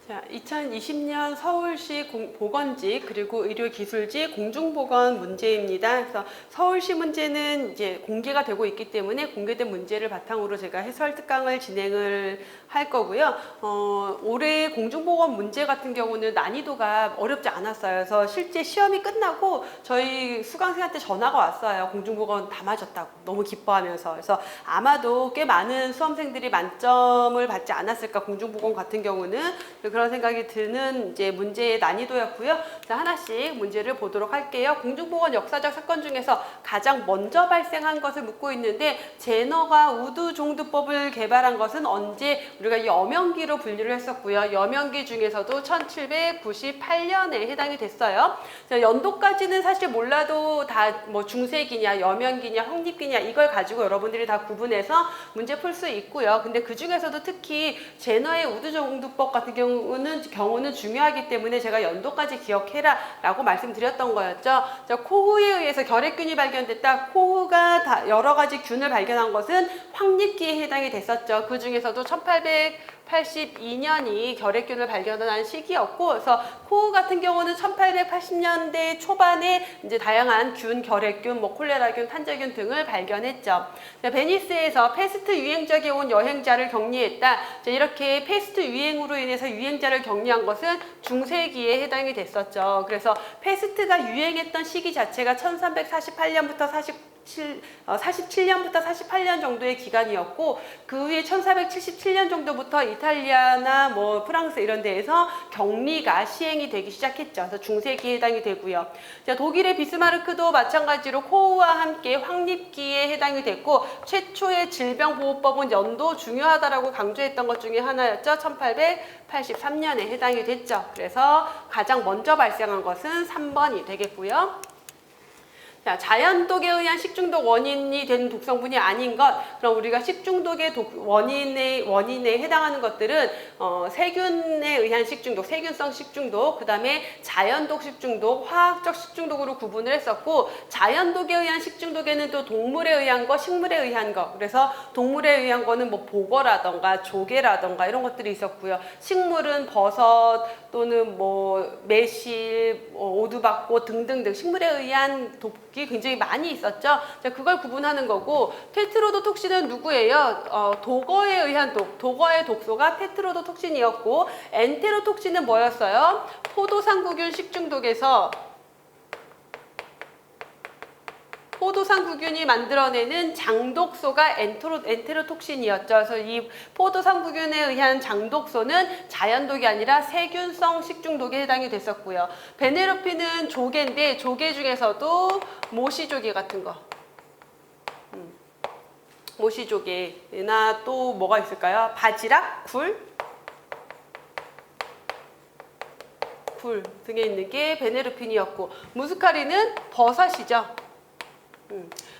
자, 2020년 서울시 보건직 그리고 의료기술직 공중보건 문제입니다. 그래서 서울시 문제는 이제 공개가 되고 있기 때문에 공개된 문제를 바탕으로 제가 해설 특강을 진행을 할 거고요. 올해 공중보건 문제 같은 경우는 난이도가 어렵지 않았어요. 그래서 실제 시험이 끝나고 저희 수강생한테 전화가 왔어요. 공중보건 다 맞았다고 너무 기뻐하면서. 그래서 아마도 꽤 많은 수험생들이 만점을 받지 않았을까, 공중보건 같은 경우는. 그런 생각이 드는 이제 문제의 난이도였고요. 자, 하나씩 문제를 보도록 할게요. 공중보건 역사적 사건 중에서 가장 먼저 발생한 것을 묻고 있는데, 제너가 우드종두법을 개발한 것은 언제? 우리가 여명기로 분류를 했었고요. 여명기 중에서도 1798년에 해당이 됐어요. 자, 연도까지는 사실 몰라도 다 뭐 중세기냐, 여명기냐, 황립기냐 이걸 가지고 여러분들이 다 구분해서 문제 풀 수 있고요. 근데 그 중에서도 특히 제너의 우드종두법 같은 경우는 중요하기 때문에 제가 연도까지 기억해라 라고 말씀드렸던 거였죠. 자, 코후에 의해서 결핵균이 발견됐다. 코후가 다 여러 가지 균을 발견한 것은 황립기에 해당이 됐었죠. 그 중에서도 1882년이 결핵균을 발견한 시기였고, 그래서 코후 같은 경우는 1880년대 초반에 이제 다양한 균, 결핵균, 뭐 콜레라균, 탄저균 등을 발견했죠. 자, 베니스에서 패스트 유행적에 온 여행자를 격리했다. 자, 이렇게 패스트 유행으로 인해서 유행자를 격리한 것은 중세기에 해당이 됐었죠. 그래서 패스트가 유행했던 시기 자체가 1348년부터 47년부터 48년 정도의 기간이었고, 그 후에 1477년 정도부터 이탈리아나 뭐 프랑스 이런 데에서 격리가 시행이 되기 시작했죠. 그래서 중세기에 해당이 되고요. 자, 독일의 비스마르크도 마찬가지로 코후와 함께 황립기에 해당이 됐고, 최초의 질병보호법은 연도 중요하다라고 강조했던 것 중에 하나였죠. 1883년에 해당이 됐죠. 그래서 가장 먼저 발생한 것은 3번이 되겠고요. 자, 자연독에 의한 식중독 원인이 된 독성분이 아닌 것. 그럼 우리가 식중독의 원인에 해당하는 것들은 세균에 의한 식중독, 세균성 식중독, 그 다음에 자연독 식중독, 화학적 식중독으로 구분을 했었고, 자연독에 의한 식중독에는 또 동물에 의한 거, 식물에 의한 거. 그래서 동물에 의한 거는 뭐 보거라던가 조개라던가 이런 것들이 있었고요. 식물은 버섯 또는 뭐 매실, 오두박꽃 등등등 식물에 의한 독이 굉장히 많이 있었죠. 자, 그걸 구분하는 거고, 테트로도톡신은 누구예요? 독어에 의한 독어의 독소가 테트로도톡신이었고, 엔테로톡신은 뭐였어요? 포도상구균 식중독에서 포도상구균이 만들어내는 장독소가 엔테로톡신이었죠. 그래서 이 포도상구균에 의한 장독소는 자연독이 아니라 세균성 식중독에 해당이 됐었고요. 베네로핀은 조개인데, 조개 중에서도 모시조개 같은 거. 모시조개나 또 뭐가 있을까요? 바지락, 굴 등에 있는 게 베네로핀이었고, 무스카리는 버섯이죠.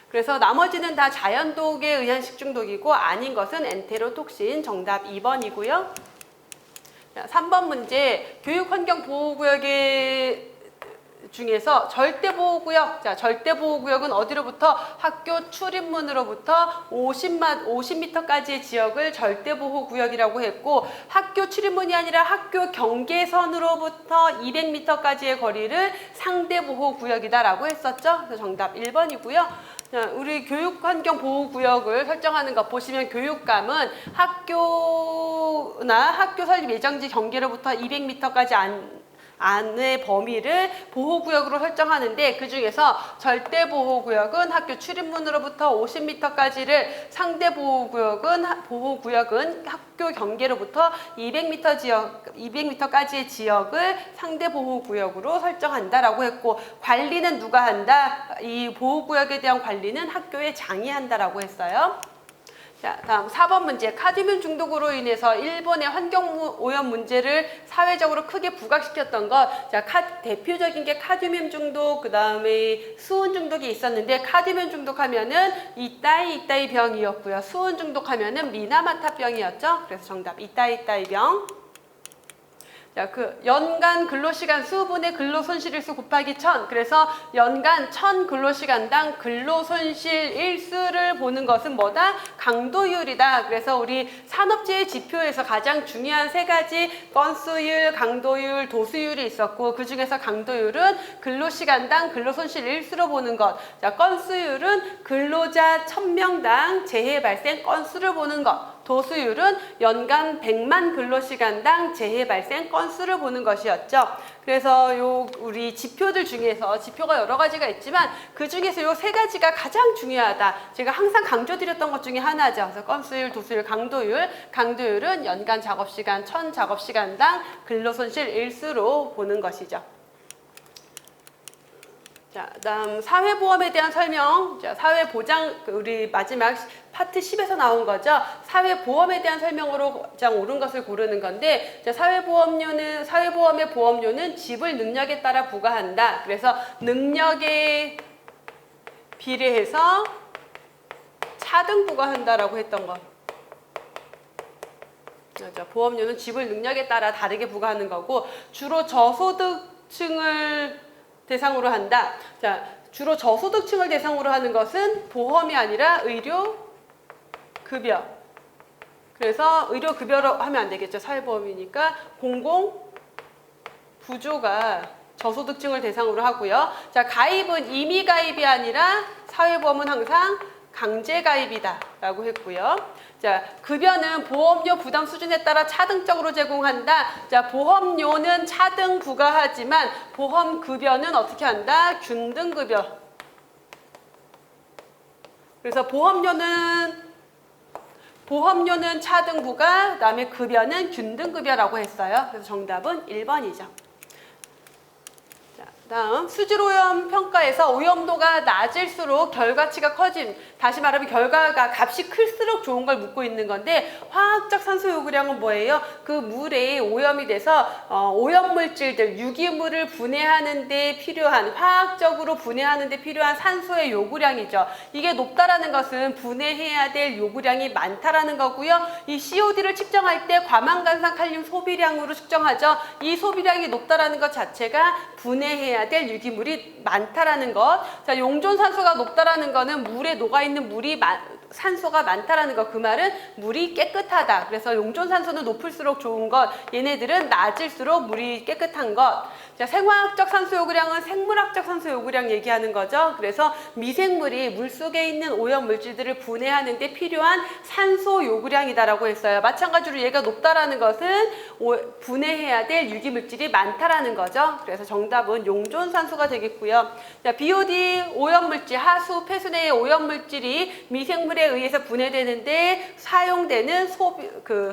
그래서 나머지는 다 자연독에 의한 식중독이고, 아닌 것은 엔테로톡신. 정답 2번이고요. 3번 문제, 교육환경보호구역의 중에서 절대보호구역. 자, 절대보호구역은 어디로부터? 학교 출입문으로부터 50m까지의 지역을 절대보호구역이라고 했고, 학교 출입문이 아니라 학교 경계선으로부터 200m까지의 거리를 상대보호구역이다라고 했었죠. 그래서 정답 1번이고요. 자, 우리 교육환경보호구역을 설정하는 것 보시면, 교육감은 학교나 학교 설립 예정지 경계로부터 200m까지 안의 범위를 보호구역으로 설정하는데, 그 중에서 절대보호구역은 학교 출입문으로부터 50m까지를, 상대보호구역은 학교 경계로부터 200m까지의 지역을 상대보호구역으로 설정한다라고 했고, 관리는 누가 한다? 이 보호구역에 대한 관리는 학교의 장이 한다라고 했어요. 자, 다음 4번 문제. 카드뮴 중독으로 인해서 일본의 환경오염 문제를 사회적으로 크게 부각시켰던 것. 자, 대표적인 게 카드뮴 중독, 그 다음에 수은 중독이 있었는데, 카드뮴 중독하면은 이따이 병이었고요. 수은 중독하면은 미나마타 병이었죠. 그래서 정답 이따이 병. 자, 그 연간 근로시간 수 분의 근로손실일수 곱하기 1000. 그래서 연간 1000 근로시간당 근로손실 일수를 보는 것은 뭐다? 강도율이다. 그래서 우리 산업재해 지표에서 가장 중요한 세 가지 건수율, 강도율, 도수율이 있었고 그 중에서 강도율은 근로시간당 근로손실 일수로 보는 것. 자, 건수율은 근로자 1000명당 재해 발생 건수를 보는 것. 도수율은 연간 100만 근로시간당 재해 발생 건수를 보는 것이었죠. 그래서 요 우리 지표들 중에서 지표가 여러 가지가 있지만 그 중에서 요 세 가지가 가장 중요하다. 제가 항상 강조드렸던 것 중에 하나죠. 그래서 건수율, 도수율, 강도율. 강도율은 연간 작업시간 1000 작업시간당 근로손실 일수로 보는 것이죠. 자, 다음 사회보험에 대한 설명. 자, 사회보장 우리 마지막 파트 10에서 나온 거죠. 사회보험에 대한 설명으로 가장 옳은 것을 고르는 건데, 자, 사회보험의 보험료는 지불 능력에 따라 부과한다. 그래서 능력에 비례해서 차등 부과한다라고 했던 것. 자, 보험료는 지불 능력에 따라 다르게 부과하는 거고, 주로 저소득층을 대상으로 한다. 자, 주로 저소득층을 대상으로 하는 것은 보험이 아니라 의료급여. 그래서 의료급여로 하면 안 되겠죠. 사회보험이니까 공공부조가 저소득층을 대상으로 하고요. 자, 가입은 임의가입이 아니라 사회보험은 항상 강제가입이다 라고 했고요. 자, 급여는 보험료 부담 수준에 따라 차등적으로 제공한다. 자, 보험료는 차등 부과하지만 보험급여는 어떻게 한다? 균등급여. 그래서 보험료는 차등 부과, 그다음에 급여는 균등급여라고 했어요. 그래서 정답은 1번이죠. 다음 수질오염 평가에서 오염도가 낮을수록 결과치가 커짐. 다시 말하면 결과가 값이 클수록 좋은 걸 묻고 있는 건데 화학적 산소 요구량은 뭐예요? 그 물에 오염이 돼서 오염물질들, 유기물을 분해하는 데 필요한 화학적으로 분해하는 데 필요한 산소의 요구량이죠. 이게 높다라는 것은 분해해야 될 요구량이 많다라는 거고요. 이 COD를 측정할 때 과망간산 칼륨 소비량으로 측정하죠. 이 소비량이 높다라는 것 자체가 분해해야 될 유기물이 많다라는 것. 자, 용존산소가 높다라는 거는 물에 녹아있는 물이 산소가 많다라는 것. 그 말은 물이 깨끗하다. 그래서 용존산소는 높을수록 좋은 것. 얘네들은 낮을수록 물이 깨끗한 것. 자, 생화학적 산소 요구량은 생물학적 산소 요구량 얘기하는 거죠. 그래서 미생물이 물속에 있는 오염 물질들을 분해하는 데 필요한 산소 요구량이다라고 했어요. 마찬가지로 얘가 높다라는 것은 분해해야 될 유기물질이 많다라는 거죠. 그래서 정답은 용존산소가 되겠고요. 자, BOD 오염물질, 하수, 폐수 내의 오염물질이 미생물에 의해서 분해되는데 사용되는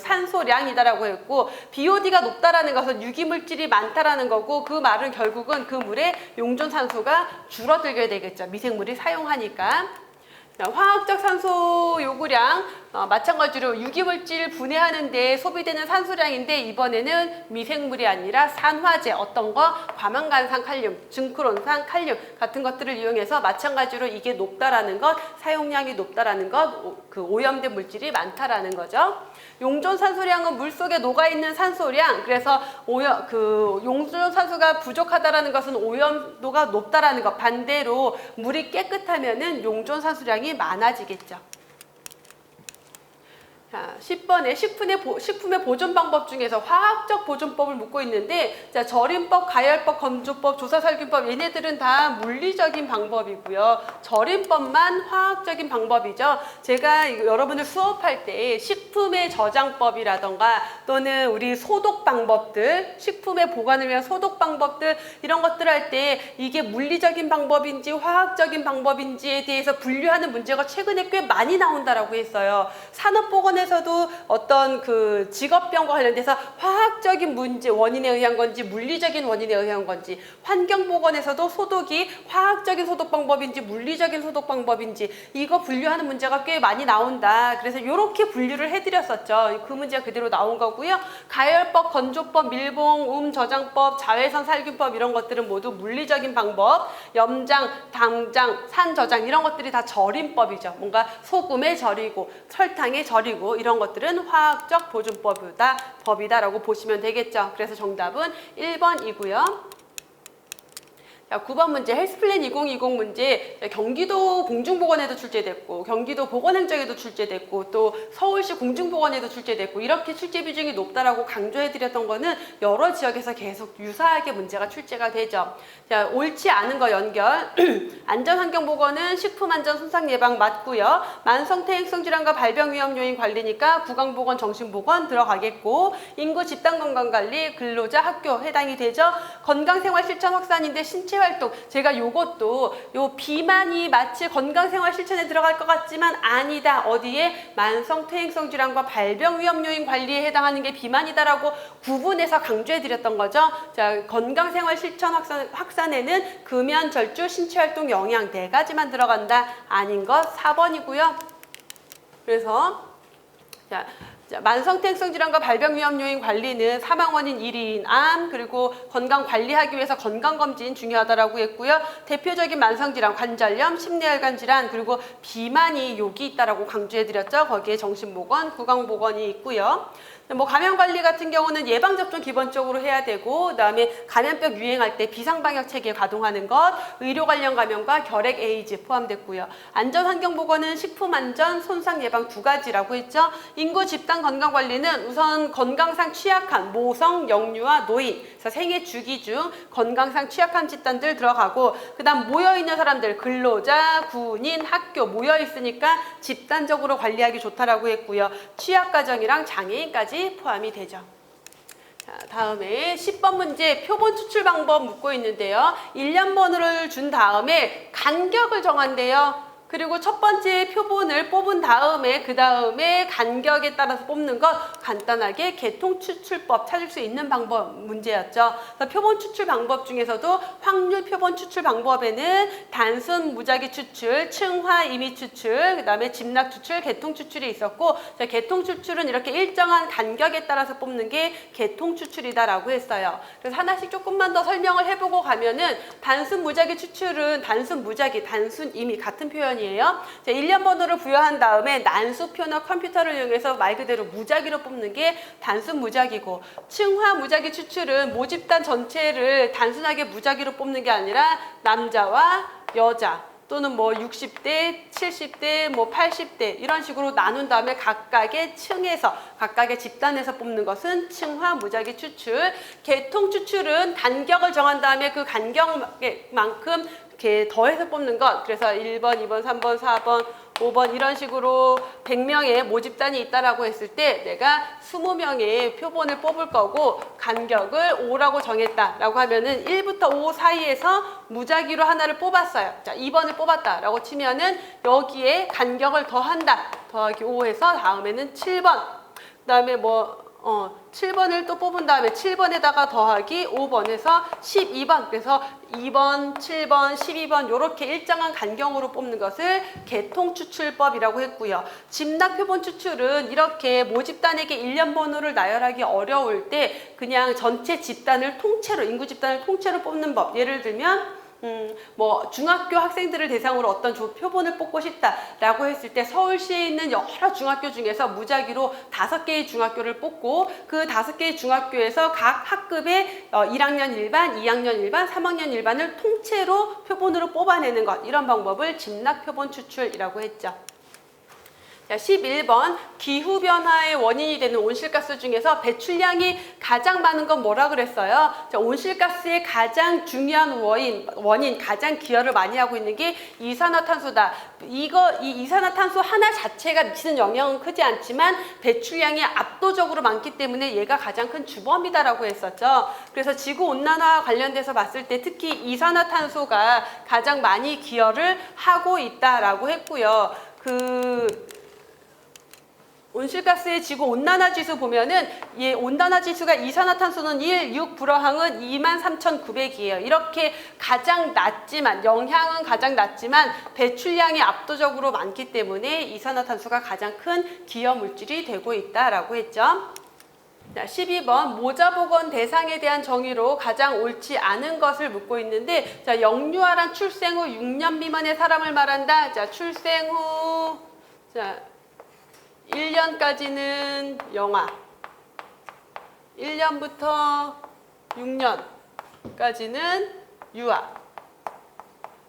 산소량이다라고 했고, BOD가 높다라는 것은 유기물질이 많다라는 거고, 그 말은 결국은 그 물에 용존산소가 줄어들게 되겠죠. 미생물이 사용하니까. 화학적 산소 요구량 마찬가지로 유기물질 분해하는 데 소비되는 산소량인데 이번에는 미생물이 아니라 산화제, 어떤 거? 과망간산 칼륨, 증크론산 칼륨 같은 것들을 이용해서 마찬가지로 이게 높다라는 것, 사용량이 높다라는 것, 그 오염된 물질이 많다라는 거죠. 용존산소량은 물속에 녹아있는 산소량. 그래서 용존산소가 부족하다라는 것은 오염도가 높다라는 것. 반대로 물이 깨끗하면은 용존산소량이 많아지겠죠. 자, 10번에 식품의 보존 방법 중에서 화학적 보존법을 묻고 있는데, 자, 절임법, 가열법, 건조법, 조사살균법, 얘네들은 다 물리적인 방법이고요. 절임법만 화학적인 방법이죠. 제가 여러분들 수업할 때 식품의 저장법이라던가 또는 우리 소독 방법들, 식품의 보관을 위한 소독 방법들, 이런 것들 할 때 이게 물리적인 방법인지 화학적인 방법인지에 대해서 분류하는 문제가 최근에 꽤 많이 나온다라고 했어요. 산업보건에서도 어떤 그 직업병과 관련돼서 화학적인 원인에 의한 건지 물리적인 원인에 의한 건지, 환경보건에서도 소독이 화학적인 소독 방법인지 물리적인 소독 방법인지 이거 분류하는 문제가 꽤 많이 나온다. 그래서 이렇게 분류를 해드렸었죠. 그 문제가 그대로 나온 거고요. 가열법, 건조법, 밀봉, 저장법, 자외선 살균법 이런 것들은 모두 물리적인 방법, 염장, 당장, 산저장 이런 것들이 다 절임법이죠. 뭔가 소금에 절이고 설탕에 절이고 되고 이런 것들은 화학적 보존법이다라고 보시면 되겠죠. 그래서 정답은 1번이고요. 자, 9번 문제 헬스플랜 2020 문제 경기도 공중보건에도 출제됐고 경기도 보건행정에도 출제됐고 또 서울시 공중보건에도 출제됐고 이렇게 출제 비중이 높다라고 강조해드렸던 거는 여러 지역에서 계속 유사하게 문제가 출제가 되죠. 자, 옳지 않은 거 연결. 안전환경보건은 식품안전 손상 예방 맞고요. 만성퇴행성 질환과 발병 위험 요인 관리니까 구강보건 정신보건 들어가겠고 인구 집단건강관리 근로자 학교 해당이 되죠. 건강생활 실천 확산인데 신체 활동 제가 요것도 요 비만이 마치 건강생활 실천에 들어갈 것 같지만 아니다. 어디에 만성퇴행성 질환과 발병 위험 요인 관리에 해당하는 게 비만이다라고 구분해서 강조해 드렸던 거죠. 자, 건강생활 실천 확산에는 금연, 절주, 신체활동, 영양 4가지만 들어간다. 아닌 것 4번이고요. 그래서 자, 만성퇴행성 질환과 발병 위험 요인 관리는 사망 원인 1위인 암 그리고 건강 관리하기 위해서 건강검진 중요하다라고 했고요. 대표적인 만성질환 관절염, 심뇌혈관 질환 그리고 비만이 여기 있다라고 강조해드렸죠. 거기에 정신보건, 구강보건이 있고요. 뭐 감염 관리 같은 경우는 예방 접종 기본적으로 해야 되고 그다음에 감염병 유행할 때 비상 방역 체계 가동하는 것, 의료 관련 감염과 결핵 에이즈 포함됐고요. 안전 환경 보건은 식품 안전, 손상 예방 2가지라고 했죠. 인구 집단 건강 관리는 우선 건강상 취약한 모성, 영유아, 노인, 그래서 생애 주기 중 건강상 취약한 집단들 들어가고 그다음 모여 있는 사람들 근로자, 군인, 학교 모여 있으니까 집단적으로 관리하기 좋다라고 했고요. 취약 가정이랑 장애인까지 포함이 되죠. 자, 다음에 10번 문제 표본 추출 방법 묻고 있는데요. 1년번호를 준 다음에 간격을 정한대요. 그리고 첫 번째 표본을 뽑은 다음에 그 다음에 간격에 따라서 뽑는 것 간단하게 계통추출법 찾을 수 있는 방법 문제였죠. 그래서 표본 추출 방법 중에서도 확률 표본 추출 방법에는 단순 무작위 추출, 층화 임의 추출, 그 다음에 집락 추출, 계통 추출이 있었고 자, 계통 추출은 이렇게 일정한 간격에 따라서 뽑는 게 계통 추출이다라고 했어요. 그래서 하나씩 조금만 더 설명을 해보고 가면은 단순 무작위 추출은 단순 무작위, 단순 임의 같은 표현이 자, 1년 번호를 부여한 다음에 난수표나 컴퓨터를 이용해서 말 그대로 무작위로 뽑는 게 단순 무작위고 층화 무작위 추출은 모집단 전체를 단순하게 무작위로 뽑는 게 아니라 남자와 여자 또는 뭐 60대, 70대, 뭐 80대 이런 식으로 나눈 다음에 각각의 층에서 각각의 집단에서 뽑는 것은 층화 무작위 추출. 계통 추출은 간격을 정한 다음에 그 간격만큼 이렇게 더해서 뽑는 것. 그래서 1번, 2번, 3번, 4번, 5번 이런 식으로 100명의 모집단이 있다라고 했을 때 내가 20명의 표본을 뽑을 거고 간격을 5라고 정했다라고 하면은 1부터 5 사이에서 무작위로 하나를 뽑았어요. 자, 2번을 뽑았다라고 치면은 여기에 간격을 더한다. 더하기 5해서 다음에는 7번. 그다음에 7번을 또 뽑은 다음에 7번에다가 더하기 5번에서 12번. 그래서 2번, 7번, 12번 이렇게 일정한 간격으로 뽑는 것을 계통추출법이라고 했고요. 집락표본 추출은 이렇게 모집단에게 1년 번호를 나열하기 어려울 때 그냥 전체 집단을 통째로 인구 집단을 통째로 뽑는 법. 예를 들면 뭐 중학교 학생들을 대상으로 어떤 표본을 뽑고 싶다라고 했을 때 서울시에 있는 여러 중학교 중에서 무작위로 5개의 중학교를 뽑고 그 5개의 중학교에서 각 학급의 1학년 1반, 2학년 1반, 3학년 1반을 통째로 표본으로 뽑아내는 것 이런 방법을 집락표본 추출이라고 했죠. 자, 11번 기후변화의 원인이 되는 온실가스 중에서 배출량이 가장 많은 건 뭐라 그랬어요? 자, 온실가스의 가장 중요한 원인, 가장 기여를 많이 하고 있는 게 이산화탄소다. 이 이산화탄소 하나 자체가 미치는 영향은 크지 않지만 배출량이 압도적으로 많기 때문에 얘가 가장 큰 주범이다라고 했었죠. 그래서 지구온난화 관련돼서 봤을 때 특히 이산화탄소가 가장 많이 기여를 하고 있다라고 했고요. 온실가스의 지구온난화 지수 보면은 온난화 지수가 이산화탄소는 1, 6, 불어항은 23,900이에요. 이렇게 가장 낮지만 영향은 가장 낮지만 배출량이 압도적으로 많기 때문에 이산화탄소가 가장 큰 기여 물질이 되고 있다라고 했죠. 자, 12번 모자보건 대상에 대한 정의로 가장 옳지 않은 것을 묻고 있는데 자, 영유아란 출생 후 6년 미만의 사람을 말한다. 자, 출생 후 1년까지는 영아, 1년부터 6년까지는 유아,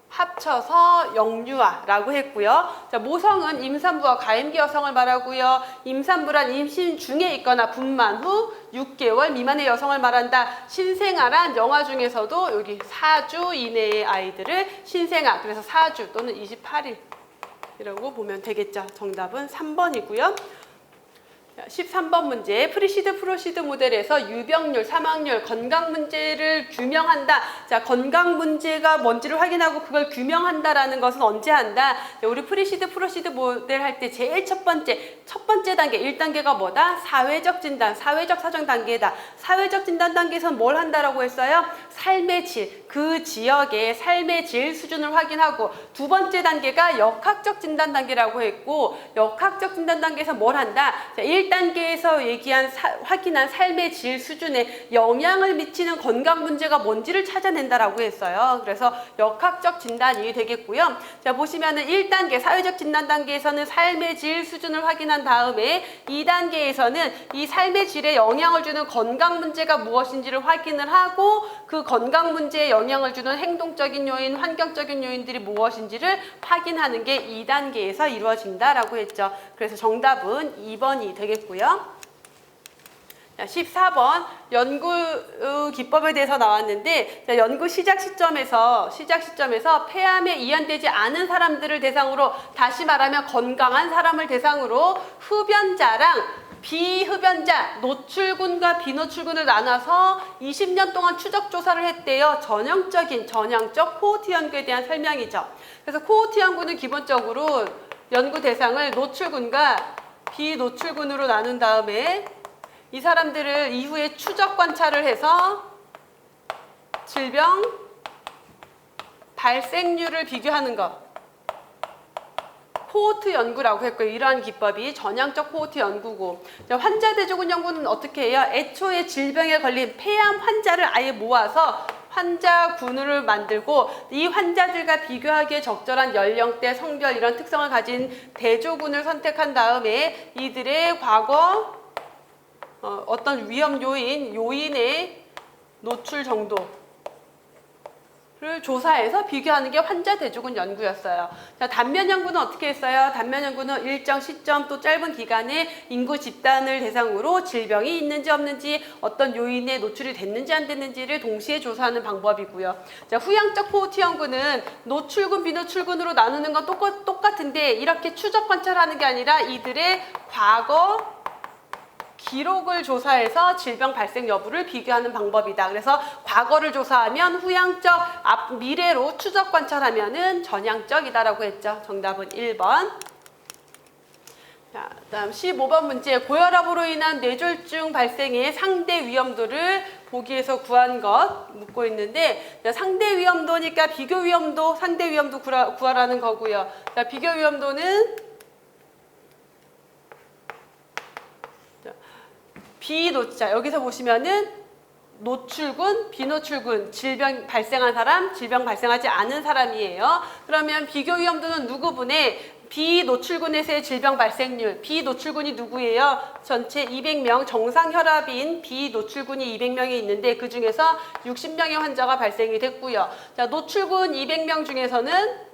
합쳐서 영유아라고 했고요. 자, 모성은 임산부와 가임기 여성을 말하고요. 임산부란 임신 중에 있거나 분만 후 6개월 미만의 여성을 말한다. 신생아란 영아 중에서도 여기 4주 이내의 아이들을 신생아, 그래서 4주 또는 28일이라고 보면 되겠죠. 정답은 3번이고요. 13번 문제, 프리시드 프로시드 모델에서 유병률, 사망률, 건강 문제를 규명한다. 자, 건강 문제가 뭔지를 확인하고 그걸 규명한다라는 것은 언제 한다? 자, 우리 프리시드 프로시드 모델 할 때 제일 첫 번째 단계, 1단계가 뭐다? 사회적 진단, 사회적 사정 단계다. 사회적 진단 단계에서는 뭘 한다라고 했어요? 삶의 질, 그 지역의 삶의 질 수준을 확인하고, 두 번째 단계가 역학적 진단 단계라고 했고, 역학적 진단 단계에서 뭘 한다? 자, 1단계에서 얘기한 확인한 삶의 질 수준에 영향을 미치는 건강 문제가 뭔지를 찾아낸다라고 했어요. 그래서 역학적 진단이 되겠고요. 자, 보시면은 1단계 사회적 진단 단계에서는 삶의 질 수준을 확인한 다음에 2단계에서는 이 삶의 질에 영향을 주는 건강 문제가 무엇인지를 확인을 하고, 그 건강 문제에 영향을 주는 행동적인 요인, 환경적인 요인들이 무엇인지를 확인하는 게 2단계에서 이루어진다라고 했죠. 그래서 정답은 2번이 되겠고요. 14번 연구 기법에 대해서 나왔는데, 연구 시작 시점에서 폐암에 이완되지 않은 사람들을 대상으로, 다시 말하면 건강한 사람을 대상으로 흡연자랑 비흡연자, 노출군과 비노출군을 나눠서 20년 동안 추적 조사를 했대요. 전형적 코호트 연구에 대한 설명이죠. 그래서 코호트 연구는 기본적으로 연구 대상을 노출군과 비노출군으로 나눈 다음에 이 사람들을 이후에 추적 관찰을 해서 질병 발생률을 비교하는 것, 코호트 연구라고 했고요. 이러한 기법이 전향적 코호트 연구고, 환자 대조군 연구는 어떻게 해요? 애초에 질병에 걸린 폐암 환자를 아예 모아서 환자군을 만들고, 이 환자들과 비교하기에 적절한 연령대, 성별 이런 특성을 가진 대조군을 선택한 다음에 이들의 과거 어떤 위험 요인의 노출 정도를 조사해서 비교하는 게 환자 대조군 연구였어요. 자, 단면 연구는 어떻게 했어요? 단면 연구는 일정 시점 또 짧은 기간에 인구 집단을 대상으로 질병이 있는지 없는지, 어떤 요인에 노출이 됐는지 안 됐는지를 동시에 조사하는 방법이고요. 자, 후양적 코호트 연구는 노출군, 비노출군으로 나누는 건 똑같은데, 이렇게 추적 관찰하는 게 아니라 이들의 과거 기록을 조사해서 질병 발생 여부를 비교하는 방법이다. 그래서 과거를 조사하면 후양적, 미래로 추적 관찰하면은 전향적이다라고 했죠. 정답은 1번. 자, 다음 15번 문제. 고혈압으로 인한 뇌졸중 발생의 상대 위험도를 보기에서 구한 것 묻고 있는데, 상대 위험도니까 비교 위험도, 상대 위험도 구하라는 거고요. 자, 비교 위험도는 자, 여기서 보시면은 노출군, 비노출군, 질병 발생한 사람, 질병 발생하지 않은 사람이에요. 그러면 비교 위험도는 누구분의 비노출군에서의 질병 발생률, 비노출군이 누구예요? 전체 200명, 정상 혈압인 비노출군이 200명이 있는데 그 중에서 60명의 환자가 발생이 됐고요. 자, 노출군 200명 중에서는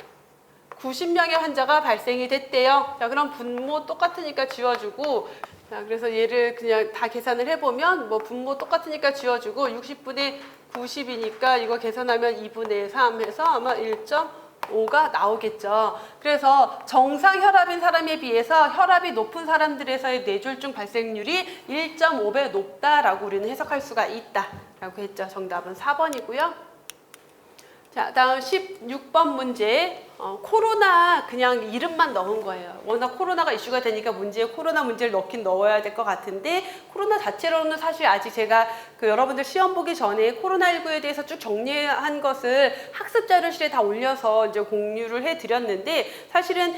90명의 환자가 발생이 됐대요. 자, 그럼 분모 똑같으니까 지워주고, 자, 그래서 얘를 그냥 다 계산을 해보면 뭐 분모 똑같으니까 지워주고, 60분의 90이니까 이거 계산하면 2분의 3 해서 아마 1.5가 나오겠죠. 그래서 정상 혈압인 사람에 비해서 혈압이 높은 사람들에서의 뇌졸중 발생률이 1.5배 높다라고 우리는 해석할 수가 있다라고 했죠. 정답은 4번이고요. 자, 다음 16번 문제. 코로나 그냥 이름만 넣은 거예요. 워낙 코로나가 이슈가 되니까 문제에 코로나 문제를 넣어야 될 것 같은데, 코로나 자체로는 사실 아직 제가 여러분들 시험 보기 전에 코로나19에 대해서 쭉 정리한 것을 학습 자료실에 다 올려서 이제 공유를 해드렸는데, 사실은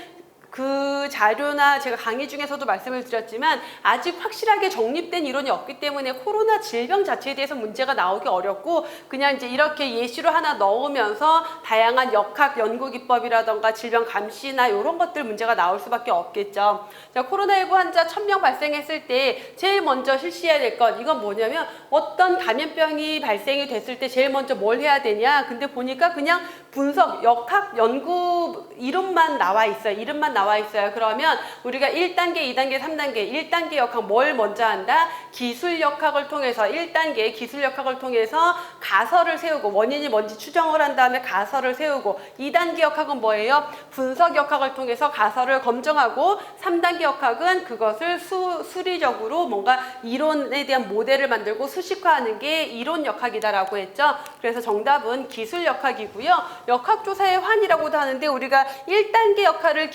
그 자료나 제가 강의 중에서도 말씀을 드렸지만 아직 확실하게 정립된 이론이 없기 때문에 코로나 질병 자체에 대해서 문제가 나오기 어렵고 그냥 이제 이렇게 예시로 하나 넣으면서 다양한 역학 연구 기법이라던가 질병 감시나 이런 것들 문제가 나올 수밖에 없겠죠. 자, 코로나19 환자 1000명 발생했을 때 제일 먼저 실시해야 될 것 이건 뭐냐면 어떤 감염병이 발생이 됐을 때 제일 먼저 뭘 해야 되냐. 근데 보니까 그냥 분석, 역학, 연구 이름만 나와 있어요. 이름만 나와 있어요. 그러면 우리가 1단계, 2단계, 3단계, 1단계 역학 뭘 먼저 한다? 기술 역학을 통해서 1단계 기술 역학을 통해서 가설을 세우고 원인이 뭔지 추정을 한 다음에 가설을 세우고 2단계 역학은 뭐예요? 분석 역학을 통해서 가설을 검증하고 3단계 역학은 그것을 수리적으로 뭔가 이론에 대한 모델을 만들고 수식화하는 게 이론 역학이다라고 했죠. 그래서 정답은 기술 역학이고요. 역학조사의 환이라고도 하는데 우리가 1단계 역학을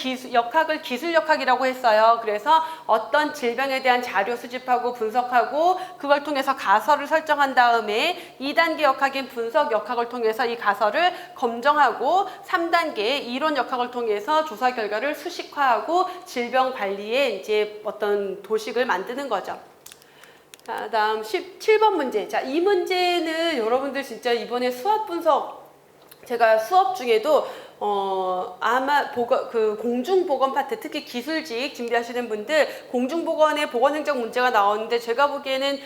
기술 역학이라고 했어요. 그래서 어떤 질병에 대한 자료 수집하고 분석하고 그걸 통해서 가설을 설정한 다음에 2단계 역학인 분석 역학을 통해서 이 가설을 검증하고 3단계 이론 역학을 통해서 조사 결과를 수식화하고 질병 관리에 이제 어떤 도식을 만드는 거죠. 자, 다음 17번 문제. 자, 이 문제는 여러분들 진짜 이번에 수학 분석 제가 수업 중에도 아마 공중보건 파트 특히 기술직 준비하시는 분들 공중보건의 보건행정 문제가 나오는데 제가 보기에는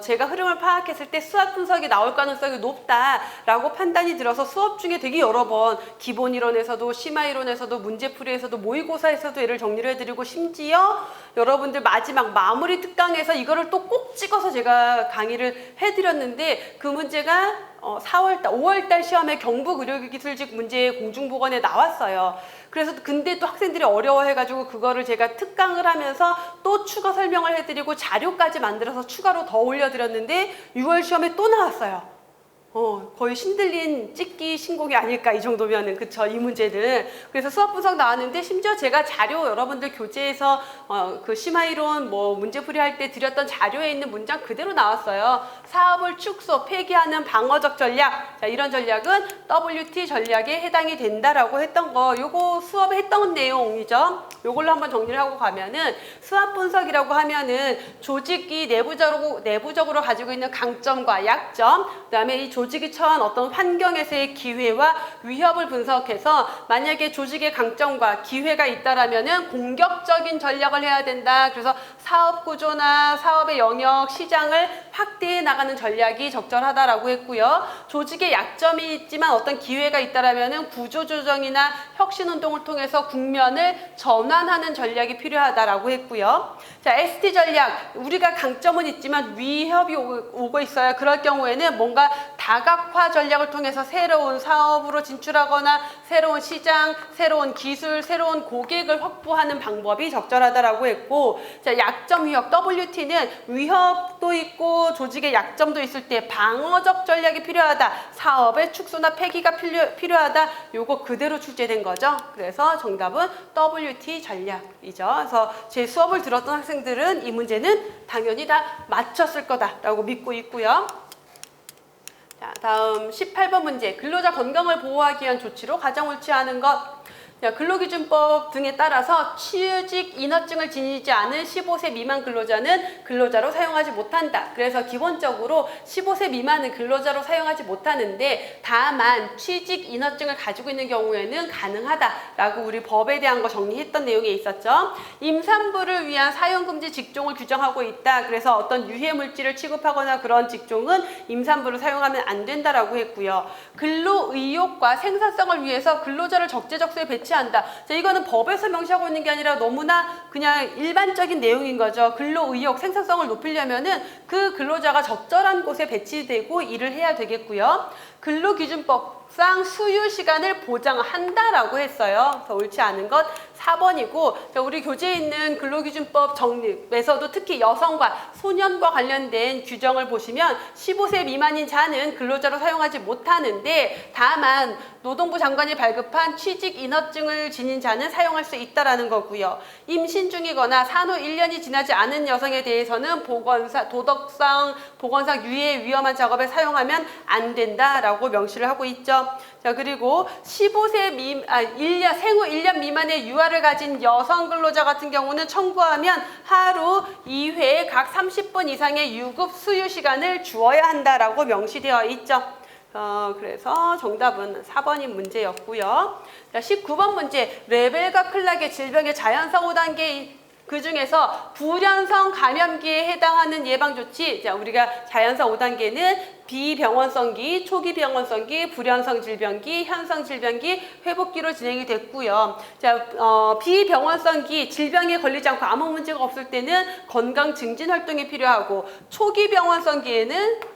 제가 흐름을 파악했을 때 수학 분석이 나올 가능성이 높다라고 판단이 들어서 수업 중에 되게 여러 번 기본 이론에서도 심화 이론에서도 문제풀이에서도 모의고사에서도 얘를 정리를 해드리고 심지어 여러분들 마지막 마무리 특강에서 이거를 또 꼭 찍어서 제가 강의를 해드렸는데 그 문제가 5월달 시험에 경북 의료기술직 문제 공중보건에 나왔어요. 그래서 근데 또 학생들이 어려워해가지고 그거를 제가 특강을 하면서 또 추가 설명을 해드리고 자료까지 만들어서 추가로 더 올려드렸는데 6월 시험에 또 나왔어요. 거의 신들린 찍기 신곡이 아닐까 이 정도면은 그쵸 이 문제는. 그래서 수학 분석 나왔는데 심지어 제가 자료 여러분들 교재에서 그 심화이론 뭐 문제풀이 할 때 드렸던 자료에 있는 문장 그대로 나왔어요. 사업을 축소 폐기하는 방어적 전략. 자, 이런 전략은 WT 전략에 해당이 된다라고 했던 거 요거 수업에 했던 내용이죠. 요걸로 한번 정리를 하고 가면은 수학 분석이라고 하면은 조직이 내부적으로 가지고 있는 강점과 약점, 그다음에 이 조직이 처한 어떤 환경에서의 기회와 위협을 분석해서 만약에 조직의 강점과 기회가 있다라면은 공격적인 전략을 해야 된다. 그래서 사업 구조나 사업의 영역, 시장을 확대해 나가는 전략이 적절하다라고 했고요. 조직의 약점이 있지만 어떤 기회가 있다라면은 구조 조정이나 혁신 운동을 통해서 국면을 전환하는 전략이 필요하다라고 했고요. 자, ST 전략. 우리가 강점은 있지만 위협이 오고 있어요. 그럴 경우에는 뭔가 다각화 전략을 통해서 새로운 사업으로 진출하거나 새로운 시장, 새로운 기술, 새로운 고객을 확보하는 방법이 적절하다라고 했고, 자, 약점 위협 WT는 위협도 있고 조직의 약점도 있을 때 방어적 전략이 필요하다. 사업의 축소나 폐기가 필요하다. 요거 그대로 출제된 거죠. 그래서 정답은 WT 전략이죠. 그래서 제 수업을 들었던 학생들은 이 문제는 당연히 다 맞췄을 거다라고 믿고 있고요. 자, 다음 18번 문제. 근로자 건강을 보호하기 위한 조치로 가장 옳지 않은 것. 근로기준법 등에 따라서 취직 인허증을 지니지 않은 15세 미만 근로자는 근로자로 사용하지 못한다. 그래서 기본적으로 15세 미만은 근로자로 사용하지 못하는데 다만 취직 인허증을 가지고 있는 경우에는 가능하다라고 우리 법에 대한 거 정리했던 내용에 있었죠. 임산부를 위한 사용금지 직종을 규정하고 있다. 그래서 어떤 유해물질을 취급하거나 그런 직종은 임산부를 사용하면 안 된다라고 했고요. 근로의욕과 생산성을 위해서 근로자를 적재적소에 배치한다. 자, 이거는 법에서 명시하고 있는 게 아니라 너무나 그냥 일반적인 내용인 거죠. 근로의욕, 생산성을 높이려면은 그 근로자가 적절한 곳에 배치되고 일을 해야 되겠고요. 근로기준법상 수유 시간을 보장한다라고 했어요. 그래서 옳지 않은 것 4번이고, 우리 교재에 있는 근로기준법 정립에서도 특히 여성과 소년과 관련된 규정을 보시면 15세 미만인 자는 근로자로 사용하지 못하는데 다만 노동부 장관이 발급한 취직 인허증을 지닌 자는 사용할 수 있다라는 거고요. 임신 중이거나 산후 1년이 지나지 않은 여성에 대해서는 보건상 유해 위험한 작업에 사용하면 안 된다라고 명시를 하고 있죠. 자, 그리고 1년, 생후 1년 미만의 유아를 가진 여성 근로자 같은 경우는 청구하면 하루 2회 각 30분 이상의 유급 수유 시간을 주어야 한다라고 명시되어 있죠. 그래서 정답은 4번이 문제였고요. 자, 19번 문제. 레벨과 클락의 질병의 자연성 5단계 그 중에서 불연성 감염기에 해당하는 예방조치. 자, 우리가 자연성 5단계는 비병원성기, 초기 병원성기, 불연성 질병기, 현성 질병기, 회복기로 진행이 됐고요. 자, 비병원성기 질병에 걸리지 않고 아무 문제가 없을 때는 건강 증진 활동이 필요하고, 초기 병원성기에는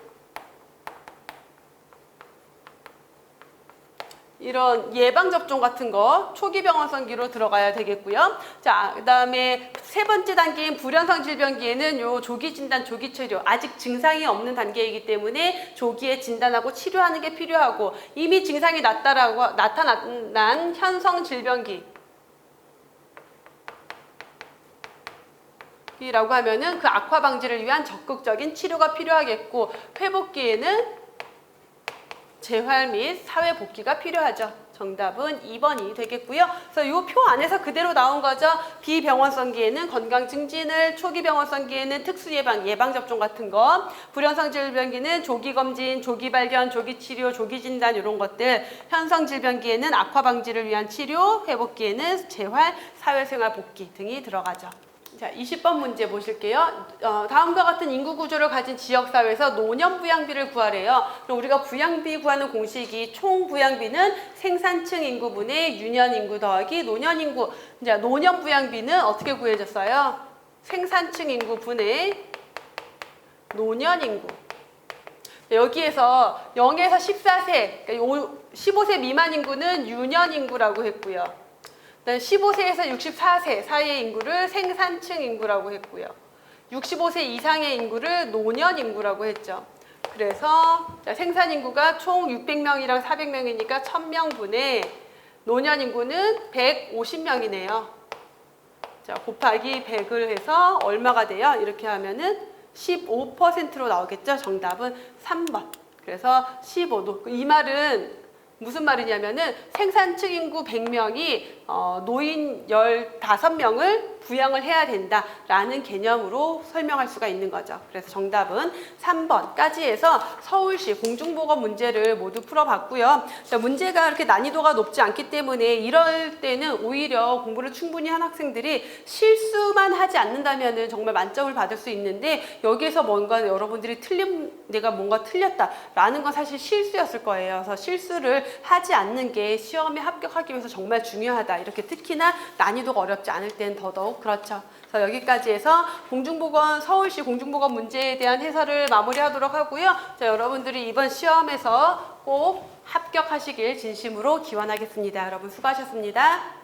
이런 예방접종 같은 거 초기 병원성기로 들어가야 되겠고요. 자, 그 다음에 세 번째 단계인 불연성 질병기에는 요 조기 진단, 조기 치료, 아직 증상이 없는 단계이기 때문에 조기에 진단하고 치료하는 게 필요하고, 이미 증상이 나타난 현성 질병기 라고 하면은 그 악화 방지를 위한 적극적인 치료가 필요하겠고, 회복기에는 재활 및 사회 복귀가 필요하죠. 정답은 2번이 되겠고요. 그래서 이 표 안에서 그대로 나온 거죠. 비병원성기에는 건강 증진을, 초기 병원성기에는 특수 예방 접종 같은 거, 불연성 질병기는 조기 검진, 조기 발견, 조기 치료, 조기 진단 이런 것들, 현성 질병기에는 악화 방지를 위한 치료, 회복기에는 재활, 사회생활 복귀 등이 들어가죠. 자, 20번 문제 보실게요. 다음과 같은 인구 구조를 가진 지역사회에서 노년 부양비를 구하래요. 그럼 우리가 부양비 구하는 공식이 총 부양비는 생산층 인구분의 유년 인구 더하기 노년 인구. 이제 노년 부양비는 어떻게 구해졌어요? 생산층 인구분의 노년 인구. 여기에서 0에서 14세, 그러니까 15세 미만 인구는 유년 인구라고 했고요. 15세에서 64세 사이의 인구를 생산층 인구라고 했고요. 65세 이상의 인구를 노년 인구라고 했죠. 그래서 생산 인구가 총 600명이랑 400명이니까 1000명분의 노년 인구는 150명이네요. 자, 곱하기 100을 해서 얼마가 돼요? 이렇게 하면은 15%로 나오겠죠. 정답은 3번. 그래서 15도. 이 말은 무슨 말이냐면은 생산층 인구 100명이 노인 15명을 부양을 해야 된다라는 개념으로 설명할 수가 있는 거죠. 그래서 정답은 3번까지 해서 서울시 공중보건 문제를 모두 풀어봤고요. 자, 문제가 그렇게 난이도가 높지 않기 때문에 이럴 때는 오히려 공부를 충분히 한 학생들이 실수만 하지 않는다면은 정말 만점을 받을 수 있는데, 여기에서 뭔가 여러분들이 내가 뭔가 틀렸다라는 건 사실 실수였을 거예요. 그래서 실수를 하지 않는 게 시험에 합격하기 위해서 정말 중요하다. 이렇게 특히나 난이도가 어렵지 않을 때는 더더욱 그렇죠. 그래서 여기까지 해서 서울시 공중보건 문제에 대한 해설을 마무리하도록 하고요. 자, 여러분들이 이번 시험에서 꼭 합격하시길 진심으로 기원하겠습니다. 여러분 수고하셨습니다.